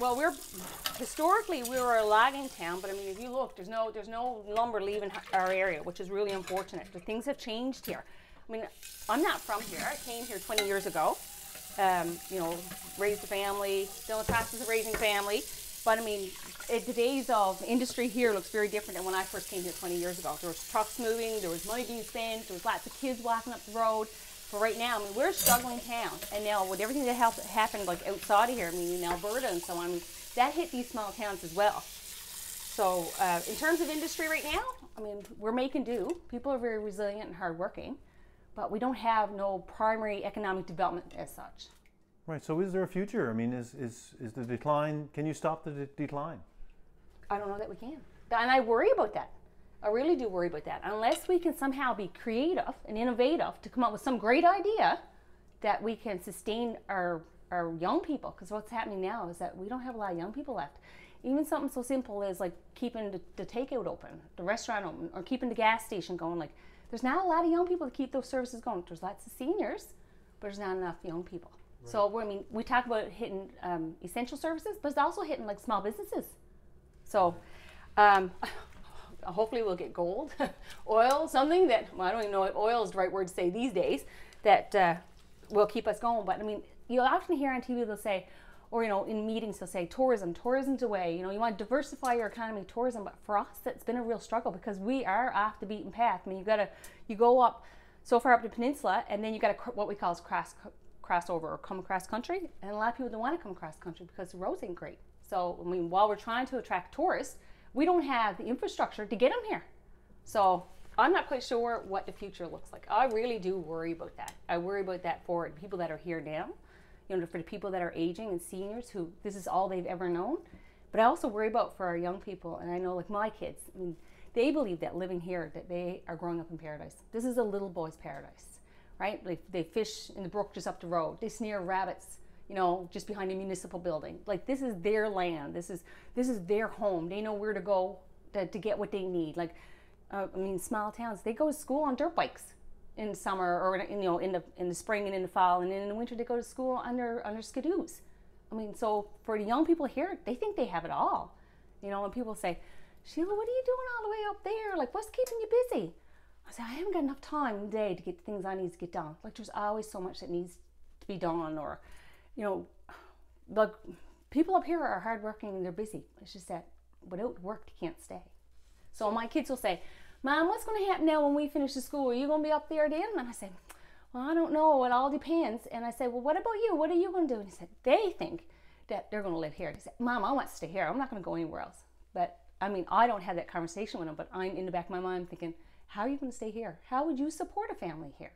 Well, historically we were a logging town, but I mean, if you look, there's no lumber leaving our area, which is really unfortunate. The things have changed here. I mean, I'm not from here. I came here 20 years ago. You know, raised a family, still in the process of raising family. But I mean, the days of industry here looks very different than when I first came here 20 years ago. There was trucks moving, there was money being spent, there was lots of kids walking up the road. But right now, I mean, we're a struggling town. And now with everything that happened like outside of here, I mean, in Alberta and so on, I mean, that hit these small towns as well. So in terms of industry right now, I mean, we're making do. People are very resilient and hardworking, but we don't have no primary economic development as such. Right, so is there a future? I mean, is the decline, can you stop the decline? I don't know that we can. And I worry about that. I really do worry about that. Unless we can somehow be creative and innovative to come up with some great idea that we can sustain our young people. Because what's happening now is that we don't have a lot of young people left. Even something so simple as like keeping the takeout open, the restaurant open, or keeping the gas station going. Like, there's not a lot of young people to keep those services going. There's lots of seniors, but there's not enough young people. Right. So I mean, we talk about hitting essential services, but it's also hitting like small businesses. So hopefully we'll get gold, oil, something that, well, I don't even know if oil is the right word to say these days, that will keep us going. But I mean, you'll often hear on TV, they'll say, or, you know, in meetings, they'll say, tourism's the way. You know, you want to diversify your economy, tourism. But for us, that's been a real struggle because we are off the beaten path. I mean, you go up so far up the peninsula, and then you got to what we call crossover or come across country. And a lot of people don't want to come across country because the roads ain't great. So, I mean, while we're trying to attract tourists, we don't have the infrastructure to get them here. So I'm not quite sure what the future looks like. I really do worry about that. I worry about that for the people that are here now. You know, for the people that are aging and seniors who this is all they've ever known. But I also worry about for our young people, and I know like my kids, I mean, they believe that living here, that they are growing up in paradise. This is a little boy's paradise, right? Like they fish in the brook just up the road. They snare rabbits, you know, just behind a municipal building. Like, this is their land. This is their home. They know where to go to get what they need. Like, I mean, small towns, they go to school on dirt bikes in summer, or in the spring and in the fall, and then in the winter they go to school under skidoos. I mean, so for the young people here, they think they have it all. You know, when people say, Sheila, what are you doing all the way up there? Like, what's keeping you busy? I say, I haven't got enough time in the day to get the things I need to get done. Like, there's always so much that needs to be done, or, you know, like, people up here are hardworking and they're busy. It's just that without work, you can't stay. So my kids will say, Mom, what's going to happen now when we finish the school? Are you going to be up there then? And I say, well, I don't know. It all depends. And I say, well, what about you? What are you going to do? And he said, they think that they're going to live here. They said, Mom, I want to stay here. I'm not going to go anywhere else. But I mean, I don't have that conversation with them, but I'm in the back of my mind thinking, how are you going to stay here? How would you support a family here?